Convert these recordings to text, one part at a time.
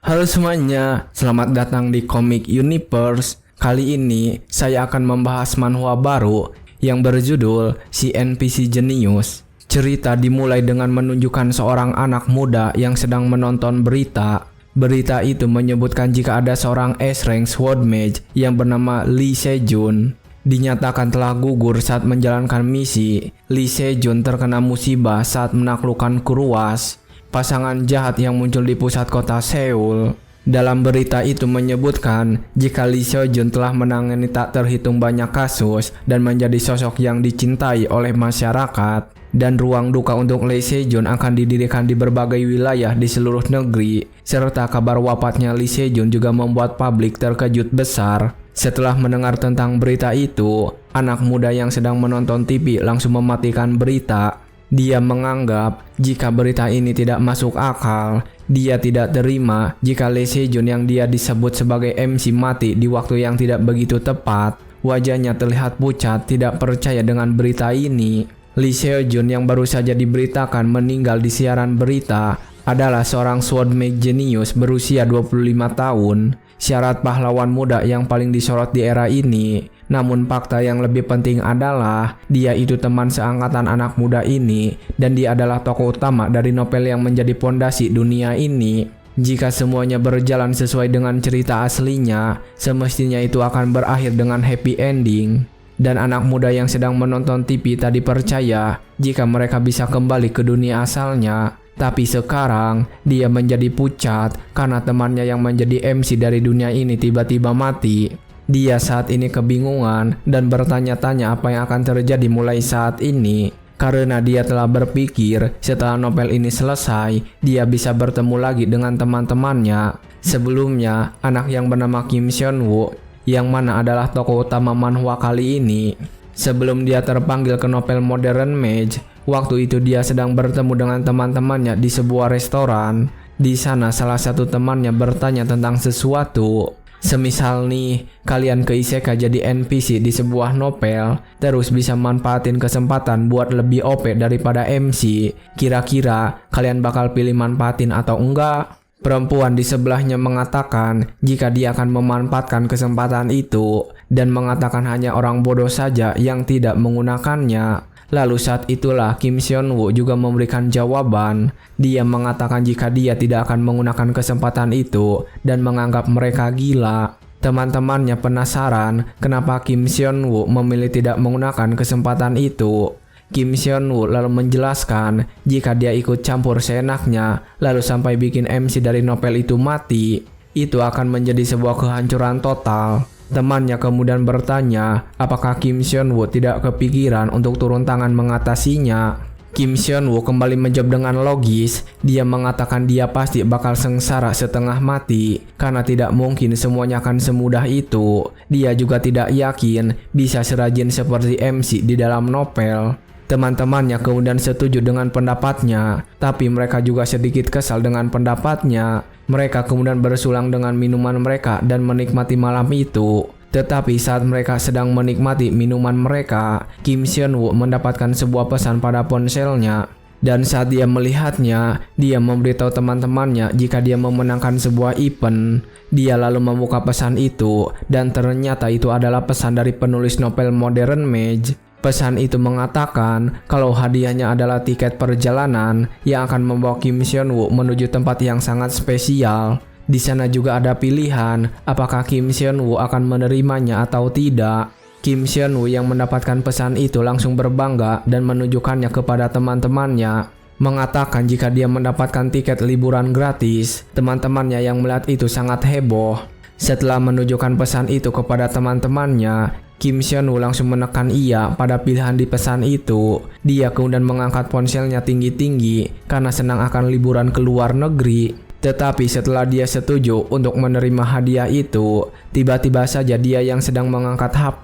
Halo semuanya, selamat datang di Comic Universe. Kali ini saya akan membahas manhwa baru yang berjudul Si NPC Genius. Cerita dimulai dengan menunjukkan seorang anak muda yang sedang menonton berita. Berita itu menyebutkan jika ada seorang S-Rank Sword Mage yang bernama Lee Sejun dinyatakan telah gugur saat menjalankan misi. Lee Sejun terkena musibah saat menaklukkan Kuruas, pasangan jahat yang muncul di pusat kota Seoul. Dalam berita itu menyebutkan jika Lee Sejun telah menangani tak terhitung banyak kasus dan menjadi sosok yang dicintai oleh masyarakat. Dan ruang duka untuk Lee Sejun akan didirikan di berbagai wilayah di seluruh negeri. Serta kabar wafatnya Lee Sejun juga membuat publik terkejut besar. Setelah mendengar tentang berita itu, anak muda yang sedang menonton TV langsung mematikan berita. Dia menganggap jika berita ini tidak masuk akal. Dia tidak terima jika Lee Sejun yang dia disebut sebagai MC mati di waktu yang tidak begitu tepat. Wajahnya terlihat pucat, tidak percaya dengan berita ini. Lee Sejun yang baru saja diberitakan meninggal di siaran berita adalah seorang sword mage genius berusia 25 tahun. Syarat pahlawan muda yang paling disorot di era ini. Namun fakta yang lebih penting adalah dia itu teman seangkatan anak muda ini dan dia adalah tokoh utama dari novel yang menjadi pondasi dunia ini. Jika semuanya berjalan sesuai dengan cerita aslinya, semestinya itu akan berakhir dengan happy ending. Dan anak muda yang sedang menonton TV tadi percaya jika mereka bisa kembali ke dunia asalnya. Tapi sekarang dia menjadi pucat karena temannya yang menjadi MC dari dunia ini tiba-tiba mati. Dia saat ini kebingungan dan bertanya-tanya apa yang akan terjadi mulai saat ini. Karena dia telah berpikir setelah novel ini selesai, dia bisa bertemu lagi dengan teman-temannya. Sebelumnya, anak yang bernama Kim Seon-woo, yang mana adalah tokoh utama manhwa kali ini. Sebelum dia terpanggil ke novel Modern Mage, waktu itu dia sedang bertemu dengan teman-temannya di sebuah restoran. Di sana salah satu temannya bertanya tentang sesuatu. Semisal nih, kalian ke isekai jadi NPC di sebuah novel, terus bisa manfaatin kesempatan buat lebih OP daripada MC. Kira-kira kalian bakal pilih manfaatin atau enggak? Perempuan di sebelahnya mengatakan jika dia akan memanfaatkan kesempatan itu dan mengatakan hanya orang bodoh saja yang tidak menggunakannya. Lalu saat itulah Kim Seon-woo juga memberikan jawaban. Dia mengatakan jika dia tidak akan menggunakan kesempatan itu dan menganggap mereka gila. Teman-temannya penasaran kenapa Kim Seon-woo memilih tidak menggunakan kesempatan itu. Kim Seon-woo lalu menjelaskan jika dia ikut campur seenaknya lalu sampai bikin MC dari novel itu mati, itu akan menjadi sebuah kehancuran total. Temannya kemudian bertanya apakah Kim Seon-woo tidak kepikiran untuk turun tangan mengatasinya. Kim Seon-woo kembali menjawab dengan logis. Dia mengatakan dia pasti bakal sengsara setengah mati karena tidak mungkin semuanya akan semudah itu. Dia juga tidak yakin bisa serajin seperti MC di dalam novel. Teman-temannya kemudian setuju dengan pendapatnya, tapi mereka juga sedikit kesal dengan pendapatnya. Mereka kemudian bersulang dengan minuman mereka dan menikmati malam itu. Tetapi saat mereka sedang menikmati minuman mereka, Kim Seon-woo mendapatkan sebuah pesan pada ponselnya. Dan saat dia melihatnya, dia memberitahu teman-temannya jika dia memenangkan sebuah event. Dia lalu membuka pesan itu, dan ternyata itu adalah pesan dari penulis novel Modern Mage. Pesan itu mengatakan kalau hadiahnya adalah tiket perjalanan yang akan membawa Kim Seon-woo menuju tempat yang sangat spesial. Di sana juga ada pilihan apakah Kim Seon-woo akan menerimanya atau tidak. Kim Seon-woo yang mendapatkan pesan itu langsung berbangga dan menunjukkannya kepada teman-temannya. Mengatakan jika dia mendapatkan tiket liburan gratis. Teman-temannya yang melihat itu sangat heboh. Setelah menunjukkan pesan itu kepada teman-temannya, Kim Seon-woo langsung menekan iya pada pilihan di pesan itu. Dia kemudian mengangkat ponselnya tinggi-tinggi karena senang akan liburan ke luar negeri. Tetapi setelah dia setuju untuk menerima hadiah itu, tiba-tiba saja dia yang sedang mengangkat HP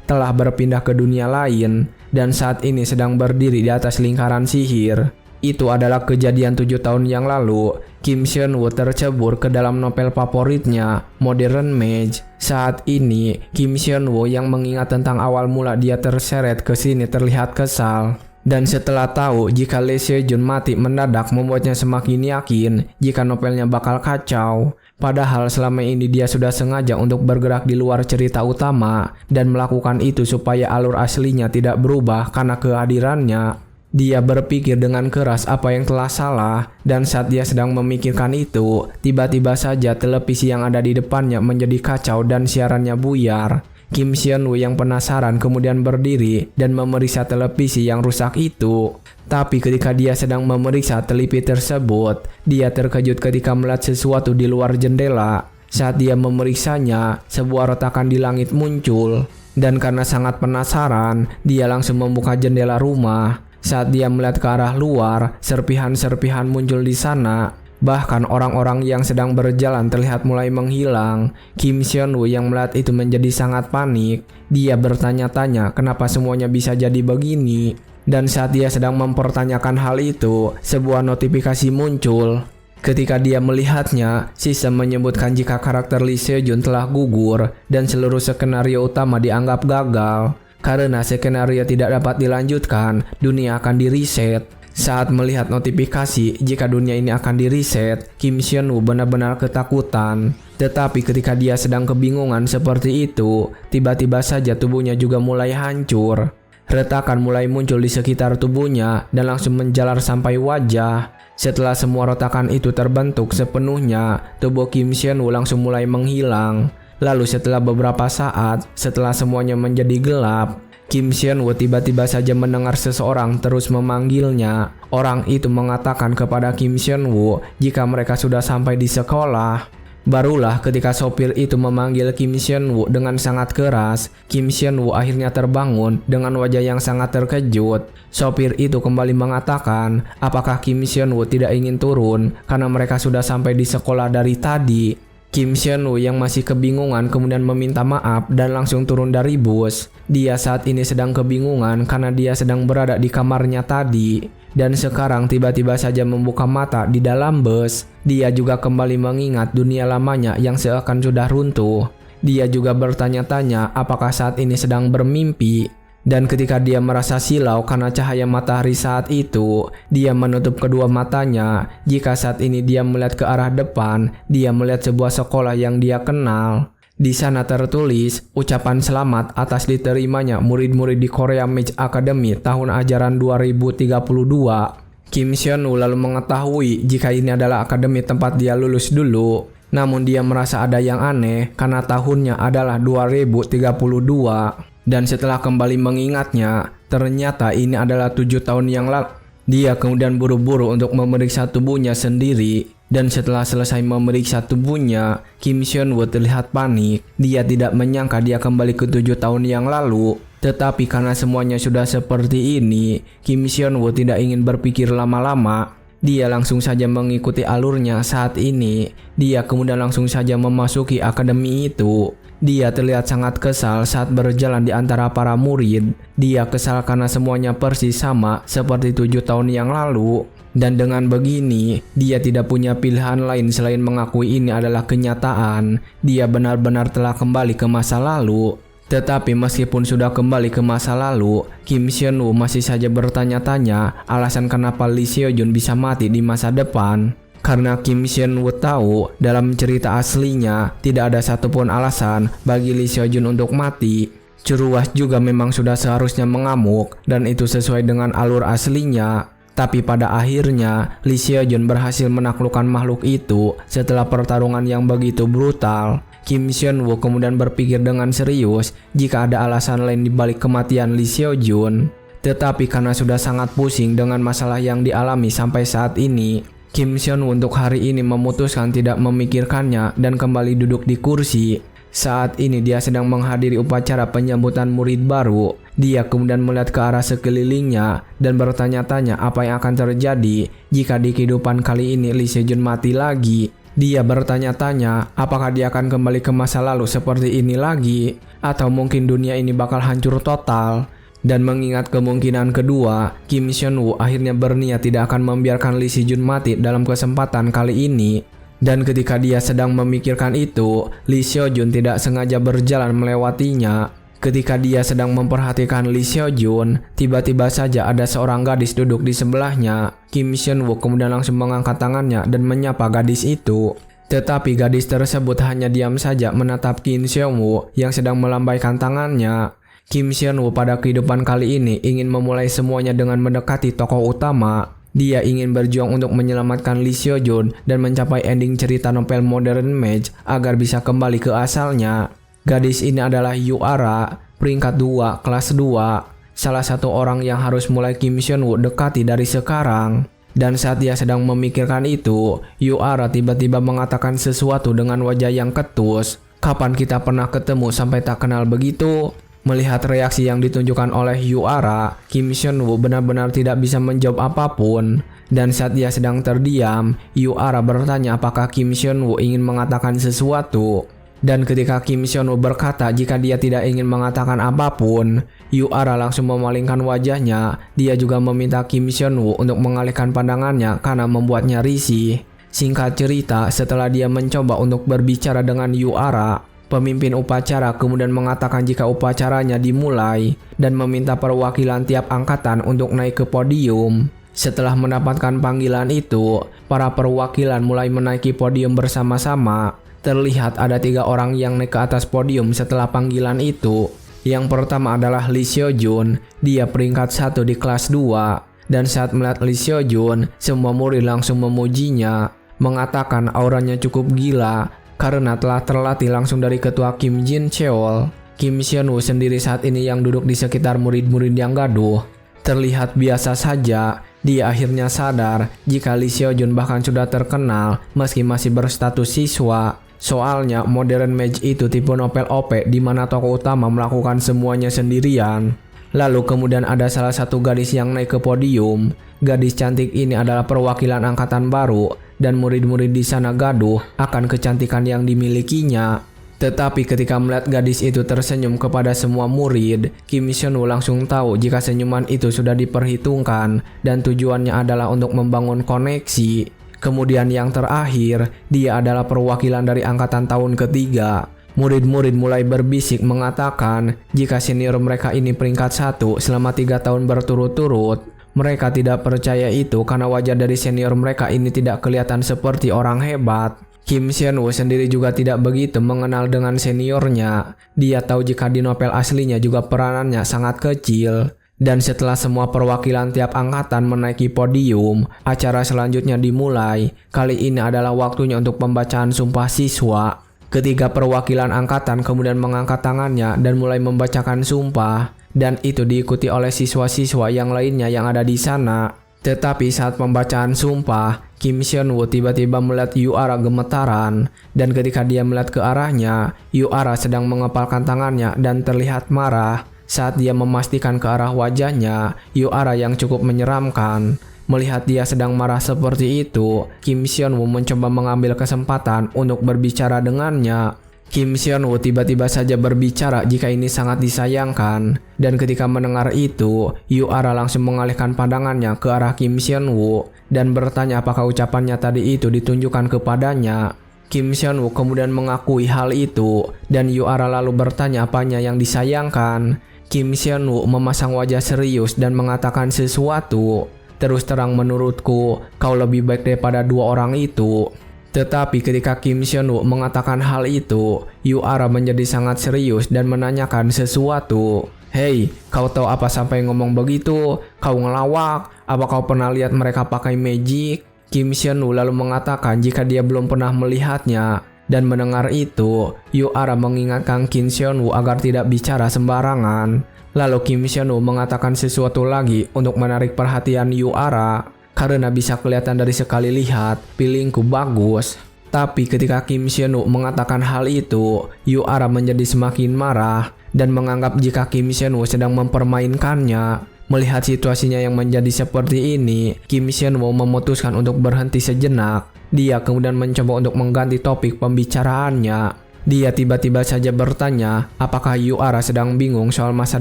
telah berpindah ke dunia lain dan saat ini sedang berdiri di atas lingkaran sihir. Itu adalah kejadian 7 tahun yang lalu. Kim Seon-woo tercebur ke dalam novel favoritnya, Modern Mage. Saat ini, Kim Seon-woo yang mengingat tentang awal mula dia terseret ke sini terlihat kesal. Dan setelah tahu jika Lee Seo-jun mati mendadak membuatnya semakin yakin jika novelnya bakal kacau. Padahal selama ini dia sudah sengaja untuk bergerak di luar cerita utama dan melakukan itu supaya alur aslinya tidak berubah karena kehadirannya. Dia berpikir dengan keras apa yang telah salah, dan saat dia sedang memikirkan itu, tiba-tiba saja televisi yang ada di depannya menjadi kacau dan siarannya buyar. Kim Seon-woo yang penasaran kemudian berdiri dan memeriksa televisi yang rusak itu. Tapi ketika dia sedang memeriksa televisi tersebut, dia terkejut ketika melihat sesuatu di luar jendela. Saat dia memeriksanya, sebuah retakan di langit muncul. Dan karena sangat penasaran, dia langsung membuka jendela rumah. Saat dia melihat ke arah luar, serpihan-serpihan muncul di sana. Bahkan orang-orang yang sedang berjalan terlihat mulai menghilang. Kim Seon-woo yang melihat itu menjadi sangat panik. Dia bertanya-tanya kenapa semuanya bisa jadi begini. Dan saat dia sedang mempertanyakan hal itu, sebuah notifikasi muncul. Ketika dia melihatnya, sistem menyebutkan jika karakter Lee Seo-jun telah gugur dan seluruh skenario utama dianggap gagal. Karena skenario tidak dapat dilanjutkan, dunia akan di-reset. Saat melihat notifikasi jika dunia ini akan di-reset, Kim Seon-woo benar-benar ketakutan. Tetapi ketika dia sedang kebingungan seperti itu, tiba-tiba saja tubuhnya juga mulai hancur. Retakan mulai muncul di sekitar tubuhnya dan langsung menjalar sampai wajah. Setelah semua retakan itu terbentuk sepenuhnya, tubuh Kim Seon-woo langsung mulai menghilang. Lalu setelah beberapa saat, setelah semuanya menjadi gelap, Kim Seon-woo tiba-tiba saja mendengar seseorang terus memanggilnya. Orang itu mengatakan kepada Kim Seon-woo jika mereka sudah sampai di sekolah. Barulah ketika sopir itu memanggil Kim Seon-woo dengan sangat keras, Kim Seon-woo akhirnya terbangun dengan wajah yang sangat terkejut. Sopir itu kembali mengatakan apakah Kim Seon-woo tidak ingin turun karena mereka sudah sampai di sekolah dari tadi. Kim Seon-woo yang masih kebingungan kemudian meminta maaf dan langsung turun dari bus. Dia saat ini sedang kebingungan karena dia sedang berada di kamarnya tadi. Dan sekarang tiba-tiba saja membuka mata di dalam bus. Dia juga kembali mengingat dunia lamanya yang seakan sudah runtuh. Dia juga bertanya-tanya apakah saat ini sedang bermimpi. Dan ketika dia merasa silau karena cahaya matahari saat itu, dia menutup kedua matanya. Jika saat ini dia melihat ke arah depan, dia melihat sebuah sekolah yang dia kenal. Di sana tertulis ucapan selamat atas diterimanya murid-murid di Korea Mage Academy tahun ajaran 2032. Kim Seon-woo lalu mengetahui jika ini adalah akademi tempat dia lulus dulu. Namun dia merasa ada yang aneh karena tahunnya adalah 2032. Dan setelah kembali mengingatnya, ternyata ini adalah 7 tahun yang lalu. Dia kemudian buru-buru untuk memeriksa tubuhnya sendiri. Dan setelah selesai memeriksa tubuhnya, Kim Seon-woo terlihat panik. Dia tidak menyangka dia kembali ke 7 tahun yang lalu. Tetapi karena semuanya sudah seperti ini, Kim Seon-woo tidak ingin berpikir lama-lama. Dia langsung saja mengikuti alurnya saat ini. Dia kemudian langsung saja memasuki akademi itu. Dia terlihat sangat kesal saat berjalan di antara para murid. Dia kesal karena semuanya persis sama seperti 7 tahun yang lalu. Dan dengan begini, dia tidak punya pilihan lain selain mengakui ini adalah kenyataan. Dia benar-benar telah kembali ke masa lalu. Tetapi meskipun sudah kembali ke masa lalu, Kim Seon-woo masih saja bertanya-tanya alasan kenapa Lee Seo-jun bisa mati di masa depan. Karena Kim Seon-woo tahu dalam cerita aslinya tidak ada satupun alasan bagi Lee Seo-jun untuk mati. Curuwas juga memang sudah seharusnya mengamuk dan itu sesuai dengan alur aslinya. Tapi pada akhirnya Lee Seo-jun berhasil menaklukkan makhluk itu setelah pertarungan yang begitu brutal. Kim Seon-woo kemudian berpikir dengan serius jika ada alasan lain di balik kematian Lee Seo-jun. Tetapi karena sudah sangat pusing dengan masalah yang dialami sampai saat ini, Kim Seon-woo untuk hari ini memutuskan tidak memikirkannya dan kembali duduk di kursi. Saat ini dia sedang menghadiri upacara penyambutan murid baru. Dia kemudian melihat ke arah sekelilingnya dan bertanya-tanya apa yang akan terjadi jika di kehidupan kali ini Lee Seo-jun mati lagi. Dia bertanya-tanya apakah dia akan kembali ke masa lalu seperti ini lagi, atau mungkin dunia ini bakal hancur total. Dan mengingat kemungkinan kedua, Kim Seon-woo akhirnya berniat tidak akan membiarkan Lee Seo-jun mati dalam kesempatan kali ini. Dan ketika dia sedang memikirkan itu, Lee Seo-jun tidak sengaja berjalan melewatinya. Ketika dia sedang memperhatikan Lee Seo-jun, tiba-tiba saja ada seorang gadis duduk di sebelahnya. Kim Seon-woo kemudian langsung mengangkat tangannya dan menyapa gadis itu. Tetapi gadis tersebut hanya diam saja menatap Kim Seon-woo yang sedang melambaikan tangannya. Kim Seon-woo pada kehidupan kali ini ingin memulai semuanya dengan mendekati tokoh utama. Dia ingin berjuang untuk menyelamatkan Lee Seo-jun dan mencapai ending cerita novel Modern Match agar bisa kembali ke asalnya. Gadis ini adalah Yu-ara, peringkat 2, kelas 2. Salah satu orang yang harus mulai Kim Seon-woo dekati dari sekarang. Dan saat dia sedang memikirkan itu, Yu-ara tiba-tiba mengatakan sesuatu dengan wajah yang ketus. Kapan kita pernah ketemu sampai tak kenal begitu? Melihat reaksi yang ditunjukkan oleh Yu-ara, Kim Seon-woo benar-benar tidak bisa menjawab apapun. Dan saat dia sedang terdiam, Yu-ara bertanya apakah Kim Seon-woo ingin mengatakan sesuatu. Dan ketika Kim Seon-woo berkata jika dia tidak ingin mengatakan apapun, Yu-ara langsung memalingkan wajahnya. Dia juga meminta Kim Seon-woo untuk mengalihkan pandangannya karena membuatnya risih. Singkat cerita, setelah dia mencoba untuk berbicara dengan Yu-ara, pemimpin upacara kemudian mengatakan jika upacaranya dimulai dan meminta perwakilan tiap angkatan untuk naik ke podium. Setelah mendapatkan panggilan itu, para perwakilan mulai menaiki podium bersama-sama. Terlihat ada 3 orang yang naik ke atas podium setelah panggilan itu. Yang pertama adalah Lee Seo-jun, dia peringkat 1 di kelas 2. Dan saat melihat Lee Seo-jun, semua murid langsung memujinya, mengatakan auranya cukup gila karena telah terlatih langsung dari ketua Kim Jin Cheol. Kim Seon-woo sendiri saat ini yang duduk di sekitar murid-murid yang gaduh. Terlihat biasa saja. Dia akhirnya sadar jika Lee Seo-jun bahkan sudah terkenal meski masih berstatus siswa. Soalnya Modern Match itu tipe novel OP di mana tokoh utama melakukan semuanya sendirian. Lalu kemudian ada salah satu gadis yang naik ke podium. Gadis cantik ini adalah perwakilan angkatan baru dan murid-murid di sana gaduh akan kecantikan yang dimilikinya. Tetapi ketika melihat gadis itu tersenyum kepada semua murid, Kim Seon-woo langsung tahu jika senyuman itu sudah diperhitungkan dan tujuannya adalah untuk membangun koneksi. Kemudian yang terakhir, dia adalah perwakilan dari angkatan tahun ketiga. Murid-murid mulai berbisik mengatakan jika senior mereka ini peringkat 1 selama 3 tahun berturut-turut. Mereka tidak percaya itu karena wajah dari senior mereka ini tidak kelihatan seperti orang hebat. Kim Seon-woo sendiri juga tidak begitu mengenal dengan seniornya. Dia tahu jika di novel aslinya juga peranannya sangat kecil. Dan setelah semua perwakilan tiap angkatan menaiki podium, acara selanjutnya dimulai. Kali ini adalah waktunya untuk pembacaan sumpah siswa. Ketiga perwakilan angkatan kemudian mengangkat tangannya dan mulai membacakan sumpah. Dan itu diikuti oleh siswa-siswa yang lainnya yang ada di sana. Tetapi saat pembacaan sumpah, Kim Seon-woo tiba-tiba melihat Yu-ara gemetaran. Dan ketika dia melihat ke arahnya, Yu-ara sedang mengepalkan tangannya dan terlihat marah. Saat dia memastikan ke arah wajahnya, Yu-ara yang cukup menyeramkan. Melihat dia sedang marah seperti itu, Kim Seon-woo mencoba mengambil kesempatan untuk berbicara dengannya. Kim Seon-woo tiba-tiba saja berbicara jika ini sangat disayangkan. Dan ketika mendengar itu, Yu-ara langsung mengalihkan pandangannya ke arah Kim Seon-woo dan bertanya apakah ucapannya tadi itu ditunjukkan kepadanya. Kim Seon-woo kemudian mengakui hal itu dan Yu-ara lalu bertanya apanya yang disayangkan. Kim Seon-woo memasang wajah serius dan mengatakan sesuatu. Terus terang menurutku, kau lebih baik daripada 2 orang itu. Tetapi ketika Kim Seon-woo mengatakan hal itu, Yu-ara menjadi sangat serius dan menanyakan sesuatu. Hei, kau tahu apa sampai ngomong begitu? Kau ngelawak? Apa kau pernah lihat mereka pakai magic? Kim Seon-woo lalu mengatakan jika dia belum pernah melihatnya. Dan mendengar itu, Yu-ara mengingatkan Kim Seon-woo agar tidak bicara sembarangan. Lalu Kim Seon-woo mengatakan sesuatu lagi untuk menarik perhatian Yu-ara. Karena bisa kelihatan dari sekali lihat, pilingku bagus. Tapi ketika Kim Seon-woo mengatakan hal itu, Yu-ara menjadi semakin marah dan menganggap jika Kim Seon-woo sedang mempermainkannya. Melihat situasinya yang menjadi seperti ini, Kim Seon-woo memutuskan untuk berhenti sejenak. Dia kemudian mencoba untuk mengganti topik pembicaraannya. Dia tiba-tiba saja bertanya apakah Yu-ara sedang bingung soal masa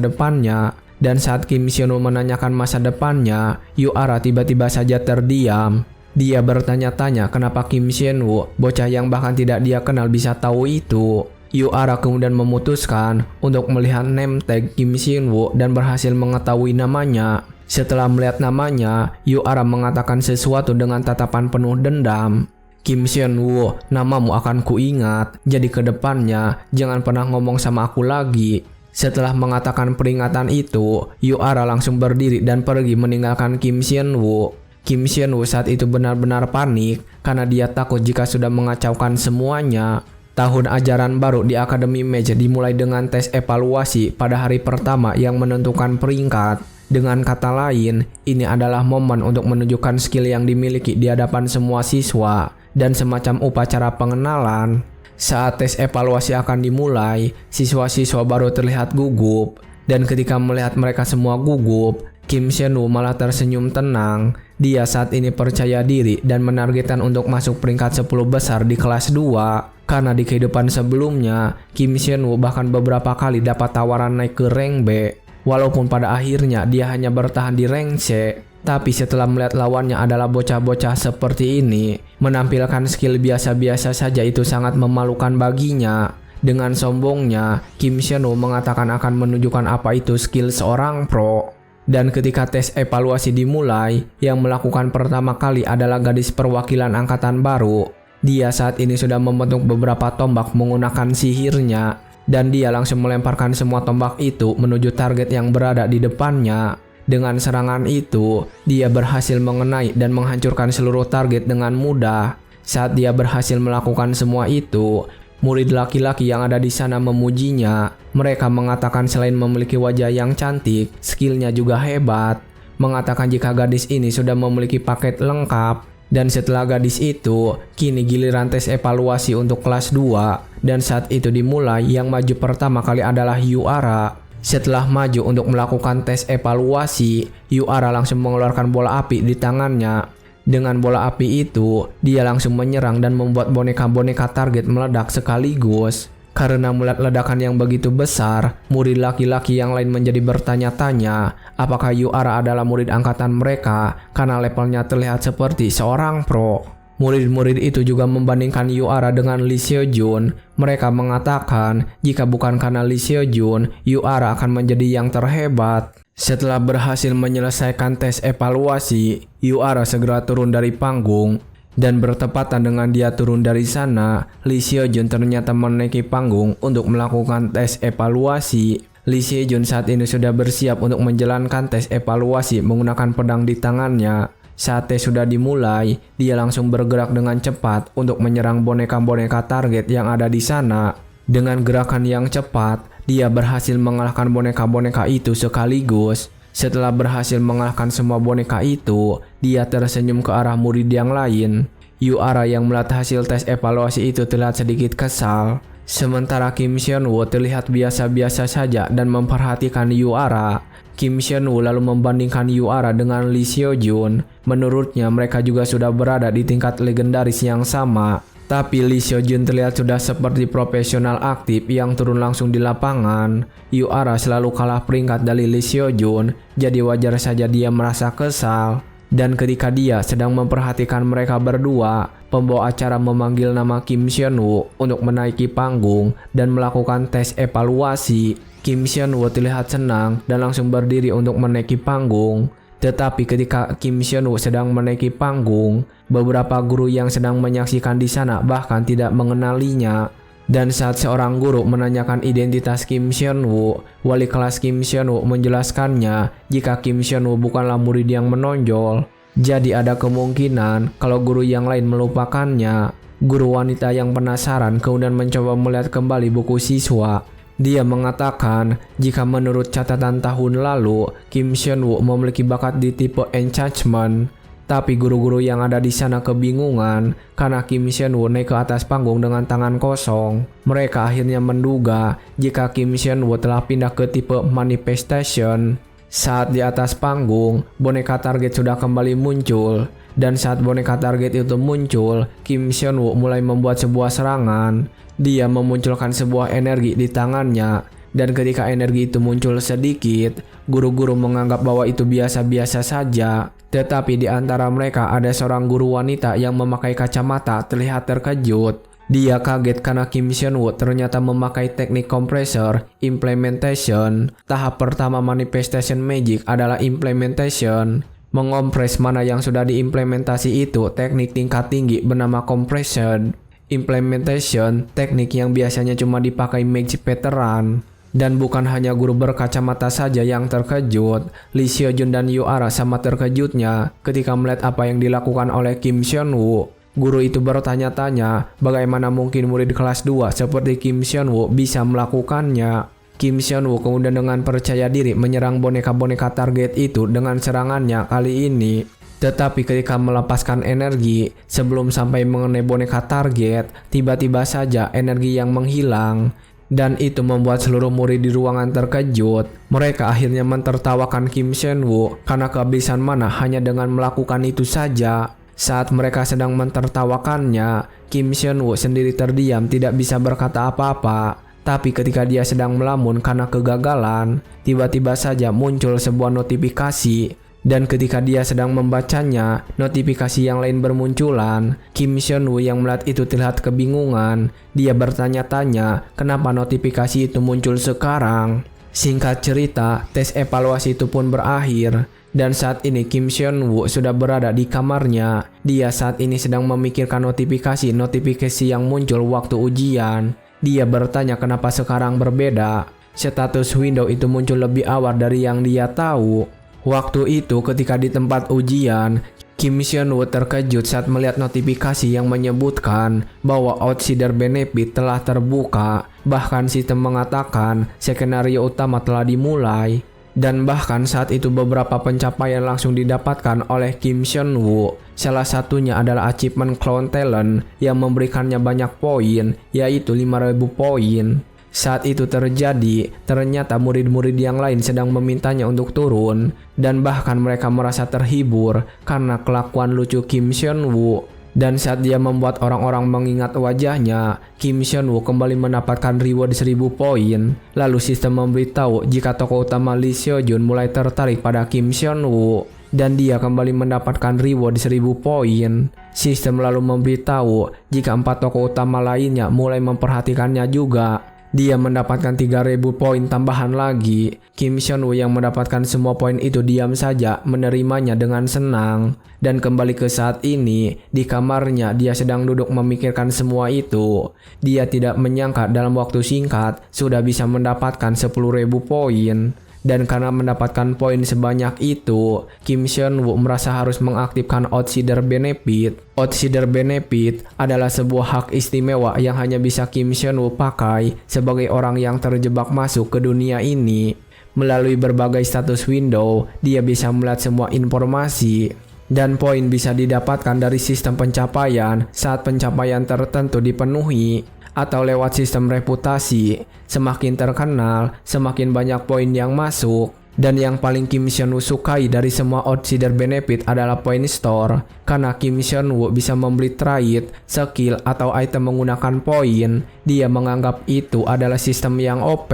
depannya. Dan saat Kim Seon-woo menanyakan masa depannya, Yu-ara tiba-tiba saja terdiam. Dia bertanya-tanya kenapa Kim Seon-woo, bocah yang bahkan tidak dia kenal, bisa tahu itu. Yuara kemudian memutuskan untuk melihat name tag Kim Shin-woo dan berhasil mengetahui namanya. Setelah melihat namanya, Yuara mengatakan sesuatu dengan tatapan penuh dendam. Kim Shin-woo, namamu akan kuingat, jadi kedepannya jangan pernah ngomong sama aku lagi. Setelah mengatakan peringatan itu, Yuara langsung berdiri dan pergi meninggalkan Kim Shin-woo. Kim Shin-woo saat itu benar-benar panik karena dia takut jika sudah mengacaukan semuanya. Tahun ajaran baru di Akademi Mage dimulai dengan tes evaluasi pada hari pertama yang menentukan peringkat. Dengan kata lain, ini adalah momen untuk menunjukkan skill yang dimiliki di hadapan semua siswa dan semacam upacara pengenalan. Saat tes evaluasi akan dimulai, siswa-siswa baru terlihat gugup. Dan ketika melihat mereka semua gugup, Kim Shin-woo malah tersenyum tenang. Dia saat ini percaya diri dan menargetkan untuk masuk peringkat 10 besar di kelas 2. Karena di kehidupan sebelumnya, Kim Shin-woo bahkan beberapa kali dapat tawaran naik ke rank B. Walaupun pada akhirnya dia hanya bertahan di rank C. Tapi setelah melihat lawannya adalah bocah-bocah seperti ini, menampilkan skill biasa-biasa saja itu sangat memalukan baginya. Dengan sombongnya, Kim Shin-woo mengatakan akan menunjukkan apa itu skill seorang pro. Dan ketika tes evaluasi dimulai, yang melakukan pertama kali adalah gadis perwakilan angkatan baru. Dia saat ini sudah membentuk beberapa tombak menggunakan sihirnya, dan dia langsung melemparkan semua tombak itu menuju target yang berada di depannya. Dengan serangan itu, dia berhasil mengenai dan menghancurkan seluruh target dengan mudah. Saat dia berhasil melakukan semua itu, murid laki-laki yang ada di sana memujinya. Mereka mengatakan selain memiliki wajah yang cantik, skillnya juga hebat. Mengatakan jika gadis ini sudah memiliki paket lengkap. Dan setelah gadis itu, kini giliran tes evaluasi untuk kelas 2. Dan saat itu dimulai, yang maju pertama kali adalah Yuara. Setelah maju untuk melakukan tes evaluasi, Yuara langsung mengeluarkan bola api di tangannya. Dengan bola api itu, dia langsung menyerang dan membuat boneka-boneka target meledak sekaligus. Karena melihat ledakan yang begitu besar, murid laki-laki yang lain menjadi bertanya-tanya apakah Yuara adalah murid angkatan mereka karena levelnya terlihat seperti seorang pro. Murid-murid itu juga membandingkan Yuara dengan Lee Seo-jun. Mereka mengatakan jika bukan karena Lee Seo-jun, Yuara akan menjadi yang terhebat. Setelah berhasil menyelesaikan tes evaluasi, Yuara segera turun dari panggung. Dan bertepatan dengan dia turun dari sana, Lee Seo-jun ternyata menaiki panggung untuk melakukan tes evaluasi. Lee Seo-jun saat ini sudah bersiap untuk menjalankan tes evaluasi menggunakan pedang di tangannya. Saat tes sudah dimulai, dia langsung bergerak dengan cepat untuk menyerang boneka-boneka target yang ada di sana. Dengan gerakan yang cepat, dia berhasil mengalahkan boneka-boneka itu sekaligus. Setelah berhasil mengalahkan semua boneka itu, dia tersenyum ke arah murid yang lain. Yuara yang melihat hasil tes evaluasi itu terlihat sedikit kesal. Sementara Kim Shin-woo terlihat biasa-biasa saja dan memperhatikan Yuara. Kim Shin-woo lalu membandingkan Yuara dengan Lee Seo-jun. Menurutnya mereka juga sudah berada di tingkat legendaris yang sama. Tapi Lee Seo-jun terlihat sudah seperti profesional aktif yang turun langsung di lapangan. Yuara selalu kalah peringkat dari Lee Seo-jun, jadi wajar saja dia merasa kesal. Dan ketika dia sedang memperhatikan mereka berdua, pembawa acara memanggil nama Kim Shin-woo untuk menaiki panggung dan melakukan tes evaluasi. Kim Shin-woo terlihat senang dan langsung berdiri untuk menaiki panggung. Tetapi ketika Kim Shin-woo sedang menaiki panggung, beberapa guru yang sedang menyaksikan di sana bahkan tidak mengenalinya. Dan saat seorang guru menanyakan identitas Kim Shin-woo, wali kelas Kim Shin-woo menjelaskannya jika Kim Shin-woo bukanlah murid yang menonjol. Jadi ada kemungkinan kalau guru yang lain melupakannya. Guru wanita yang penasaran kemudian mencoba melihat kembali buku siswa. Dia mengatakan jika menurut catatan tahun lalu, Kim Shin-woo memiliki bakat di tipe enchantment. Tapi guru-guru yang ada di sana kebingungan karena Kim Shin-woo naik ke atas panggung dengan tangan kosong. Mereka akhirnya menduga jika Kim Shin-woo telah pindah ke tipe manifestation. Saat di atas panggung, boneka target sudah kembali muncul. Dan saat boneka target itu muncul, Kim Shin-woo mulai membuat sebuah serangan. Dia memunculkan sebuah energi di tangannya, dan ketika energi itu muncul sedikit, guru-guru menganggap bahwa itu biasa-biasa saja. Tetapi di antara mereka ada seorang guru wanita yang memakai kacamata terlihat terkejut. Dia kaget karena Kim Seon-woo ternyata memakai teknik compressor implementation. Tahap pertama manifestation magic adalah implementation. Mengompres mana yang sudah diimplementasi itu teknik tingkat tinggi bernama compression. Implementation, teknik yang biasanya cuma dipakai magic veteran. Dan bukan hanya guru berkacamata saja yang terkejut, Lee Seo-jun dan Yoara sama terkejutnya ketika melihat apa yang dilakukan oleh Kim Seon-woo. Guru itu bertanya-tanya bagaimana mungkin murid kelas 2 seperti Kim Seon-woo bisa melakukannya. Kim Seon-woo kemudian dengan percaya diri menyerang boneka-boneka target itu dengan serangannya kali ini. Tetapi ketika melepaskan energi sebelum sampai mengenai boneka target, tiba-tiba saja energi yang menghilang. Dan itu membuat seluruh murid di ruangan terkejut. Mereka akhirnya mentertawakan Kim Seon-woo karena kehabisan mana hanya dengan melakukan itu saja. Saat mereka sedang mentertawakannya, Kim Seon-woo sendiri terdiam tidak bisa berkata apa-apa. Tapi ketika dia sedang melamun karena kegagalan, tiba-tiba saja muncul sebuah notifikasi. Dan ketika dia sedang membacanya, notifikasi yang lain bermunculan. Kim Seon-woo yang melihat itu terlihat kebingungan. Dia bertanya-tanya kenapa notifikasi itu muncul sekarang. Singkat cerita, tes evaluasi itu pun berakhir. Dan saat ini Kim Seon-woo sudah berada di kamarnya. Dia saat ini sedang memikirkan notifikasi yang muncul waktu ujian. Dia bertanya kenapa sekarang berbeda. Status window itu muncul lebih awal dari yang dia tahu. Waktu itu ketika di tempat ujian, Kim Seon-woo terkejut saat melihat notifikasi yang menyebutkan bahwa outsider benefit telah terbuka. Bahkan sistem mengatakan skenario utama telah dimulai. Dan bahkan saat itu beberapa pencapaian langsung didapatkan oleh Kim Seon-woo. Salah satunya adalah achievement clown talent yang memberikannya banyak poin, yaitu 5.000 poin. Saat itu terjadi, ternyata murid-murid yang lain sedang memintanya untuk turun, dan bahkan mereka merasa terhibur karena kelakuan lucu Kim Seon-woo. Dan saat dia membuat orang-orang mengingat wajahnya, Kim Seon-woo kembali mendapatkan reward 1000 poin. Lalu sistem memberitahu jika tokoh utama Lee Seo-jun mulai tertarik pada Kim Seon-woo, dan dia kembali mendapatkan reward 1000 poin. Sistem lalu memberitahu jika 4 tokoh utama lainnya mulai memperhatikannya juga. Dia mendapatkan 3.000 poin tambahan lagi. Kim Seon-woo yang mendapatkan semua poin itu diam saja menerimanya dengan senang. Dan kembali ke saat ini, di kamarnya dia sedang duduk memikirkan semua itu. Dia tidak menyangka dalam waktu singkat sudah bisa mendapatkan 10.000 poin. Dan karena mendapatkan poin sebanyak itu, Kim Seon-woo merasa harus mengaktifkan outsider benefit. Outsider benefit adalah sebuah hak istimewa yang hanya bisa Kim Seon-woo pakai sebagai orang yang terjebak masuk ke dunia ini. Melalui berbagai status window, dia bisa melihat semua informasi. Dan poin bisa didapatkan dari sistem pencapaian saat pencapaian tertentu dipenuhi, atau lewat sistem reputasi. Semakin terkenal, semakin banyak poin yang masuk. Dan yang paling Kim Seon-woo sukai dari semua outsider benefit adalah point store. Karena Kim Seon-woo bisa membeli trait, skill, atau item menggunakan poin. Dia menganggap itu adalah sistem yang OP.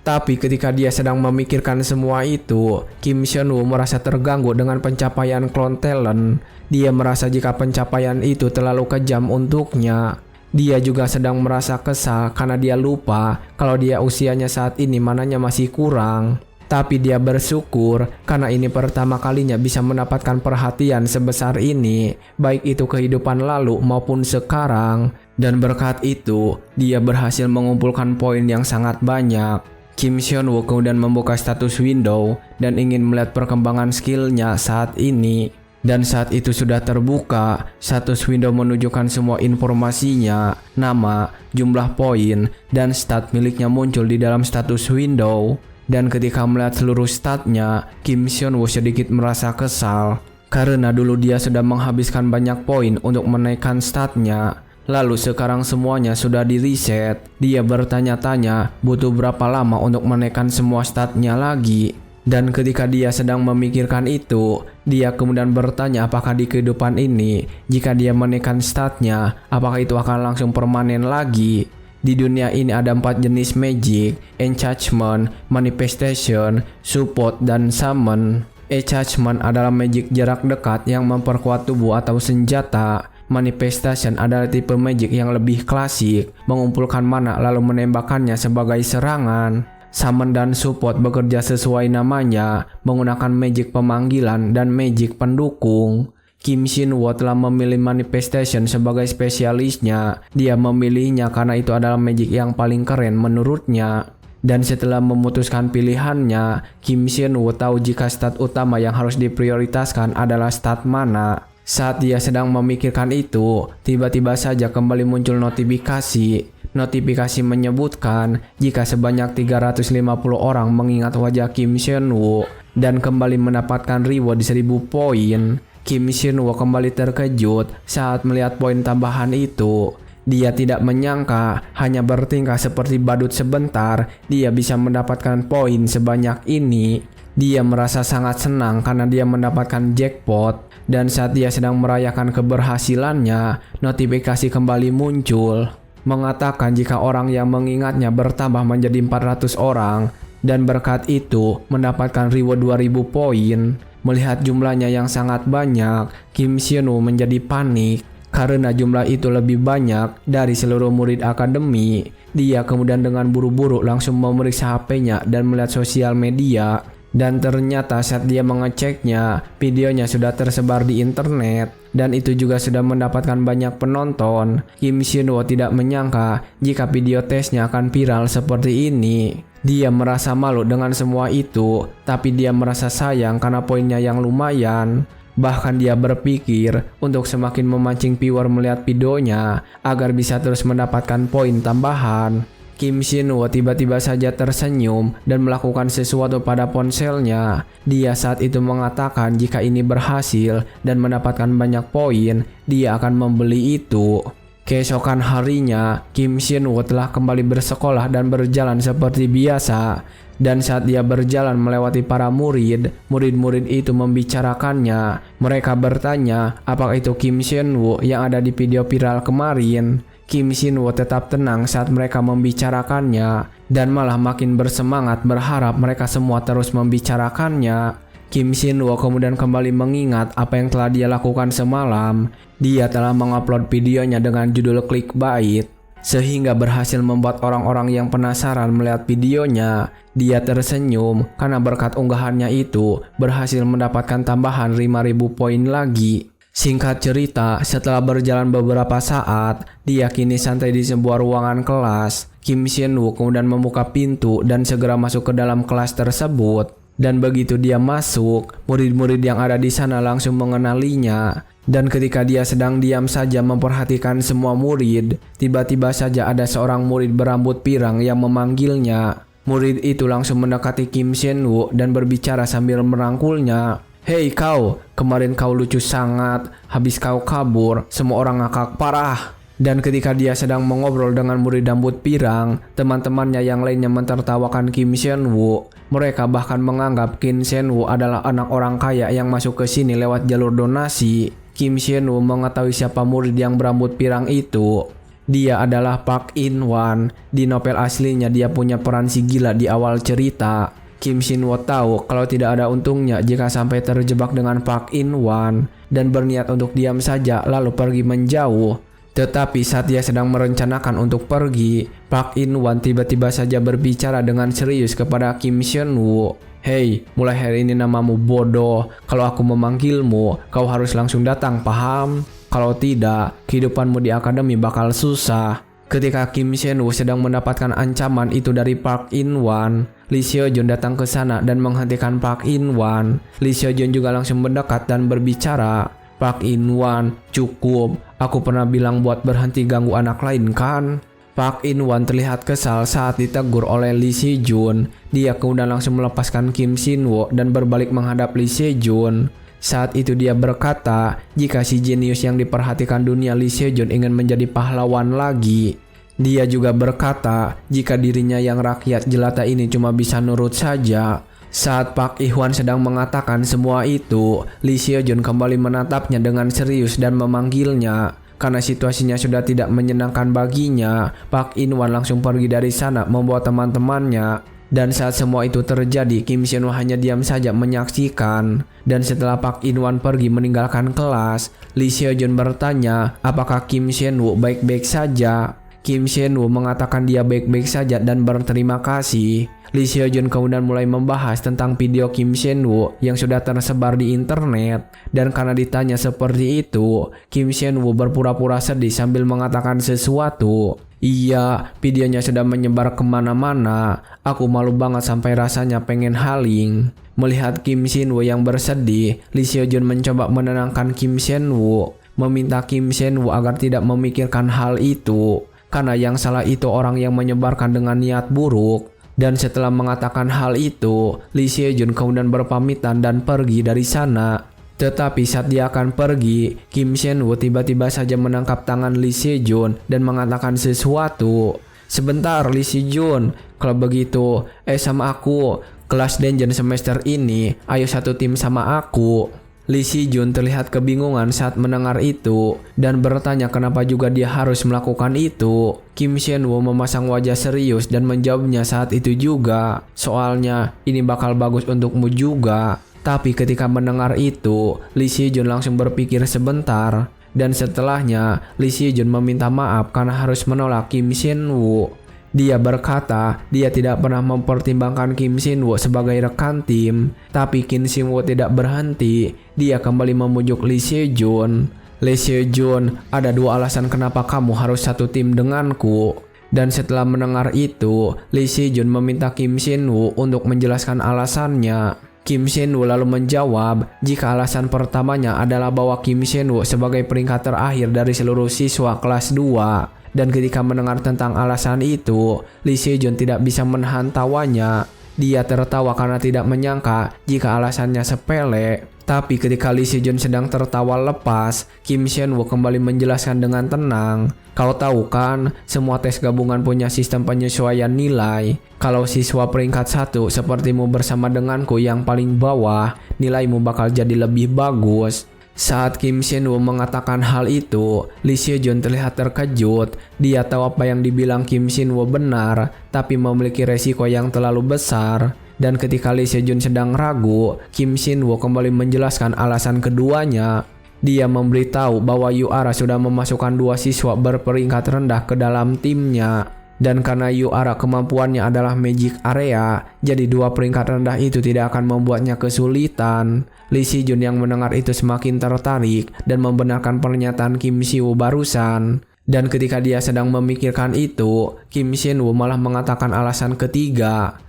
Tapi ketika dia sedang memikirkan semua itu, Kim Seon-woo merasa terganggu dengan pencapaian clone talent. Dia merasa jika pencapaian itu terlalu kejam untuknya. Dia juga sedang merasa kesal karena dia lupa kalau dia usianya saat ini mananya masih kurang. Tapi dia bersyukur karena ini pertama kalinya bisa mendapatkan perhatian sebesar ini, baik itu kehidupan lalu maupun sekarang. Dan berkat itu, dia berhasil mengumpulkan poin yang sangat banyak. Kim Seon-woo kemudian membuka status window dan ingin melihat perkembangan skillnya saat ini. Dan saat itu sudah terbuka, status window menunjukkan semua informasinya, nama, jumlah poin, dan stat miliknya muncul di dalam status window. Dan ketika melihat seluruh statnya, Kim Seon-woo sedikit merasa kesal. Karena dulu dia sudah menghabiskan banyak poin untuk menaikkan statnya. Lalu sekarang semuanya sudah di reset. Dia bertanya-tanya butuh berapa lama untuk menaikkan semua statnya lagi. Dan ketika dia sedang memikirkan itu, dia kemudian bertanya apakah di kehidupan ini, jika dia menaikkan statnya, apakah itu akan langsung permanen lagi. Di dunia ini ada 4 jenis magic: enchantment, manifestation, support, dan summon. Enchantment adalah magic jarak dekat yang memperkuat tubuh atau senjata. Manifestation adalah tipe magic yang lebih klasik, mengumpulkan mana lalu menembakkannya sebagai serangan. Summon dan support bekerja sesuai namanya, menggunakan magic pemanggilan dan magic pendukung. Kim Shin-woo telah memilih Manifestation sebagai spesialisnya. Dia memilihnya karena itu adalah magic yang paling keren menurutnya. Dan setelah memutuskan pilihannya, Kim Shin-woo tahu jika stat utama yang harus diprioritaskan adalah stat mana. Saat dia sedang memikirkan itu, tiba-tiba saja kembali muncul notifikasi. Notifikasi menyebutkan jika sebanyak 350 orang mengingat wajah Kim Shin-woo dan kembali mendapatkan reward 1000 poin. Kim Shin-woo kembali terkejut saat melihat poin tambahan itu. Dia tidak menyangka hanya bertingkah seperti badut sebentar, dia bisa mendapatkan poin sebanyak ini. Dia merasa sangat senang karena dia mendapatkan jackpot. Dan saat dia sedang merayakan keberhasilannya, notifikasi kembali muncul. Mengatakan jika orang yang mengingatnya bertambah menjadi 400 orang. Dan berkat itu mendapatkan reward 2000 poin. Melihat jumlahnya yang sangat banyak, Kim Shin-woo menjadi panik. Karena jumlah itu lebih banyak dari seluruh murid akademi. Dia kemudian dengan buru-buru langsung memeriksa HP-nya dan melihat sosial media. Dan ternyata saat dia mengeceknya, videonya sudah tersebar di internet. Dan itu juga sudah mendapatkan banyak penonton. Kim Shin-woo tidak menyangka jika video tesnya akan viral seperti ini. Dia merasa malu dengan semua itu, tapi dia merasa sayang karena poinnya yang lumayan. Bahkan dia berpikir untuk semakin memancing viewer melihat videonya agar bisa terus mendapatkan poin tambahan. Kim Shin-woo tiba-tiba saja tersenyum dan melakukan sesuatu pada ponselnya. Dia saat itu mengatakan jika ini berhasil dan mendapatkan banyak poin, dia akan membeli itu. Keesokan harinya, Kim Shin-woo telah kembali bersekolah dan berjalan seperti biasa. Dan saat dia berjalan melewati para murid, murid-murid itu membicarakannya. Mereka bertanya apakah itu Kim Shin-woo yang ada di video viral kemarin. Kim Shin-woo tetap tenang saat mereka membicarakannya dan malah makin bersemangat berharap mereka semua terus membicarakannya. Kim Shin-woo kemudian kembali mengingat apa yang telah dia lakukan semalam. Dia telah mengupload videonya dengan judul clickbait, sehingga berhasil membuat orang-orang yang penasaran melihat videonya. Dia tersenyum karena berkat unggahannya itu berhasil mendapatkan tambahan 5000 poin lagi. Singkat cerita, setelah berjalan beberapa saat, dia kini santai di sebuah ruangan kelas. Kim Shin-woo kemudian membuka pintu dan segera masuk ke dalam kelas tersebut. Dan begitu dia masuk, murid-murid yang ada di sana langsung mengenalinya. Dan ketika dia sedang diam saja memperhatikan semua murid, tiba-tiba saja ada seorang murid berambut pirang yang memanggilnya. Murid itu langsung mendekati Kim Shin-woo dan berbicara sambil merangkulnya. "Hei kau, kemarin kau lucu sangat, habis kau kabur, semua orang ngakak parah." Dan ketika dia sedang mengobrol dengan murid rambut pirang, teman-temannya yang lainnya mentertawakan Kim Shin-woo. Mereka bahkan menganggap Kim Shin-woo adalah anak orang kaya yang masuk ke sini lewat jalur donasi. Kim Shin-woo mengetahui siapa murid yang berambut pirang itu. Dia adalah Park In-wan. Di novel aslinya dia punya peran si gila di awal cerita. Kim Shin-woo tahu kalau tidak ada untungnya jika sampai terjebak dengan Park In-wan dan berniat untuk diam saja lalu pergi menjauh. Tetapi saat dia sedang merencanakan untuk pergi, Park In-wan tiba-tiba saja berbicara dengan serius kepada Kim Shin-woo. "Hei, mulai hari ini namamu bodoh. Kalau aku memanggilmu, kau harus langsung datang, paham? Kalau tidak, kehidupanmu di akademi bakal susah." Ketika Kim Shin-woo sedang mendapatkan ancaman itu dari Park In-wan, Lee Seo-jun datang ke sana dan menghentikan Park In-wan. Lee Seo-jun juga langsung mendekat dan berbicara. "Park In-wan, cukup. Aku pernah bilang buat berhenti ganggu anak lain kan?" Park In-wan terlihat kesal saat ditegur oleh Lee Se-jun. Dia kemudian langsung melepaskan Kim Shin-woo dan berbalik menghadap Lee Se-jun. Saat itu dia berkata, jika si jenius yang diperhatikan dunia Lee Se-jun ingin menjadi pahlawan lagi. Dia juga berkata, jika dirinya yang rakyat jelata ini cuma bisa nurut saja. Saat Park In-wan sedang mengatakan semua itu, Lee Se-jun kembali menatapnya dengan serius dan memanggilnya. Karena situasinya sudah tidak menyenangkan baginya, Park In-wan langsung pergi dari sana membawa teman-temannya. Dan saat semua itu terjadi, Kim Sien-woo hanya diam saja menyaksikan. Dan setelah Park In-wan pergi meninggalkan kelas, Lee Seo-jun bertanya apakah Kim Sien-woo baik-baik saja. Kim Sien-woo mengatakan dia baik-baik saja dan berterima kasih. Lee Seo-jun kemudian mulai membahas tentang video Kim Sien-woo yang sudah tersebar di internet. Dan karena ditanya seperti itu, Kim Sien-woo berpura-pura sedih sambil mengatakan sesuatu. Iya, videonya sudah menyebar kemana-mana. Aku malu banget sampai rasanya pengen haling. Melihat Kim Sien-woo yang bersedih, Lee Seo-jun mencoba menenangkan Kim Sien-woo, meminta Kim Sien-woo agar tidak memikirkan hal itu. Karena yang salah itu orang yang menyebarkan dengan niat buruk. Dan setelah mengatakan hal itu, Lee Seo-jun kemudian berpamitan dan pergi dari sana. Tetapi saat dia akan pergi, Kim Sien-woo tiba-tiba saja menangkap tangan Lee Seo-jun dan mengatakan sesuatu. Sebentar Lee Seo-jun, kalau begitu, sama aku, kelas Denjen semester ini, ayo satu tim sama aku. Lee Seo-jun terlihat kebingungan saat mendengar itu dan bertanya kenapa juga dia harus melakukan itu. Kim Sien-woo memasang wajah serius dan menjawabnya saat itu juga. Soalnya ini bakal bagus untukmu juga. Tapi ketika mendengar itu, Lee Seo-jun langsung berpikir sebentar. Dan setelahnya, Lee Seo-jun meminta maaf karena harus menolak Kim Sien-woo. Dia berkata dia tidak pernah mempertimbangkan Kim Sien-woo sebagai rekan tim. Tapi Kim Sien-woo tidak berhenti. Dia kembali memujuk Lee Seo-jun. Lee Seo-jun, ada dua alasan kenapa kamu harus satu tim denganku. Dan setelah mendengar itu, Lee Seo-jun meminta Kim Sien-woo untuk menjelaskan alasannya. Kim Sien-woo lalu menjawab jika alasan pertamanya adalah bahwa Kim Sien-woo sebagai peringkat terakhir dari seluruh siswa kelas 2. Dan ketika mendengar tentang alasan itu, Lee Seo-jun tidak bisa menahan tawanya. Dia tertawa karena tidak menyangka jika alasannya sepele. Tapi ketika Lee Seo-jun sedang tertawa lepas, Kim Sien-woo kembali menjelaskan dengan tenang. Kau tahu kan, semua tes gabungan punya sistem penyesuaian nilai. Kalau siswa peringkat 1 sepertimu bersama denganku yang paling bawah, nilaimu bakal jadi lebih bagus. Saat Kim Sien-woo mengatakan hal itu, Lee Seo-jun terlihat terkejut. Dia tahu apa yang dibilang Kim Sien-woo benar, tapi memiliki resiko yang terlalu besar. Dan ketika Lee Seo-jun sedang ragu, Kim Sien-woo kembali menjelaskan alasan keduanya. Dia memberitahu bahwa UARA sudah memasukkan 2 siswa berperingkat rendah ke dalam timnya. Dan karena UARA kemampuannya adalah Magic Area, jadi 2 peringkat rendah itu tidak akan membuatnya kesulitan. Lee Seo-jun yang mendengar itu semakin tertarik dan membenarkan pernyataan Kim Sien-woo barusan. Dan ketika dia sedang memikirkan itu, Kim Sien-woo malah mengatakan alasan ketiga.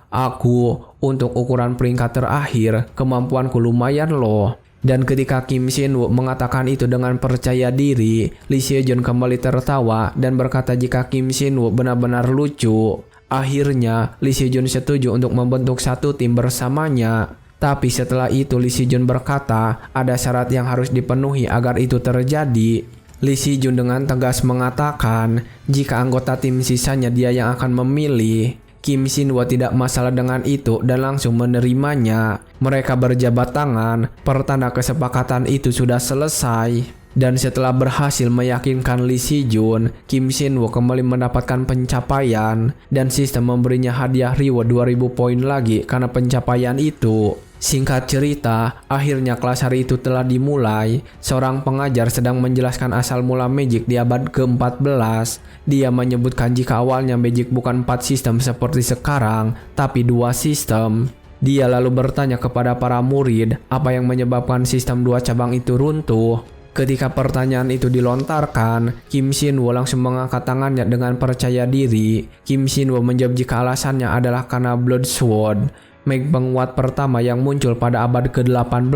Aku untuk ukuran peringkat terakhir, kemampuanku lumayan loh. Dan ketika Kim Sien-woo mengatakan itu dengan percaya diri, Lee Seo-jun kembali tertawa dan berkata jika Kim Sien-woo benar-benar lucu. Akhirnya, Lee Seo-jun setuju untuk membentuk satu tim bersamanya. Tapi setelah itu Lee Seo-jun berkata ada syarat yang harus dipenuhi agar itu terjadi. Lee Seo-jun dengan tegas mengatakan jika anggota tim sisanya dia yang akan memilih. Kim Sien-woo tidak masalah dengan itu dan langsung menerimanya. Mereka berjabat tangan, pertanda kesepakatan itu sudah selesai. Dan setelah berhasil meyakinkan Lee Seo-jun, Kim Sien-woo kembali mendapatkan pencapaian dan sistem memberinya hadiah reward 2000 poin lagi karena pencapaian itu. Singkat cerita, akhirnya kelas hari itu telah dimulai. Seorang pengajar sedang menjelaskan asal mula Magic di abad ke-14. Dia menyebutkan jika awalnya Magic bukan 4 sistem seperti sekarang, tapi 2 sistem. Dia lalu bertanya kepada para murid apa yang menyebabkan sistem 2 cabang itu runtuh. Ketika pertanyaan itu dilontarkan, Kim Sien-woo langsung mengangkat tangannya dengan percaya diri. Kim Sien-woo menjawab jika alasannya adalah karena Blood Sword, mag penguat pertama yang muncul pada abad ke-18.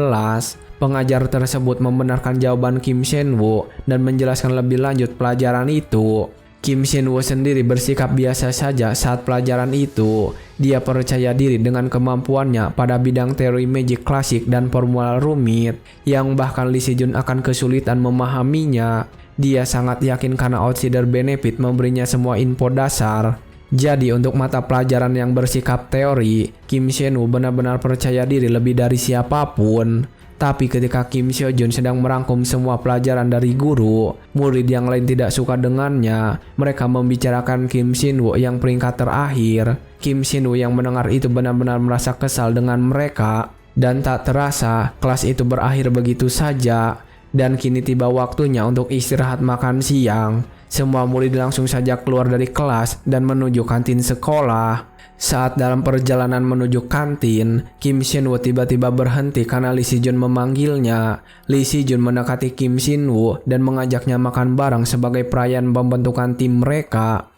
Pengajar tersebut membenarkan jawaban Kim Sien-woo dan menjelaskan lebih lanjut pelajaran itu. Kim Sien-woo sendiri bersikap biasa saja saat pelajaran itu. Dia percaya diri dengan kemampuannya pada bidang teori Magic klasik dan formula rumit, yang bahkan Lee Seo-jun akan kesulitan memahaminya. Dia sangat yakin karena Outsider Benefit memberinya semua info dasar. Jadi untuk mata pelajaran yang bersikap teori, Kim Sien-woo benar-benar percaya diri lebih dari siapapun. Tapi ketika Kim Seo Jun sedang merangkum semua pelajaran dari guru, murid yang lain tidak suka dengannya. Mereka membicarakan Kim Shin Woo yang peringkat terakhir. Kim Shin Woo yang mendengar itu benar-benar merasa kesal dengan mereka. Dan tak terasa, kelas itu berakhir begitu saja. Dan kini tiba waktunya untuk istirahat makan siang. Semua murid langsung saja keluar dari kelas dan menuju kantin sekolah. Saat dalam perjalanan menuju kantin, Kim Shin Woo tiba-tiba berhenti karena Lee Si Jun memanggilnya. Lee Si Jun mendekati Kim Shin Woo dan mengajaknya makan bareng sebagai perayaan pembentukan tim mereka.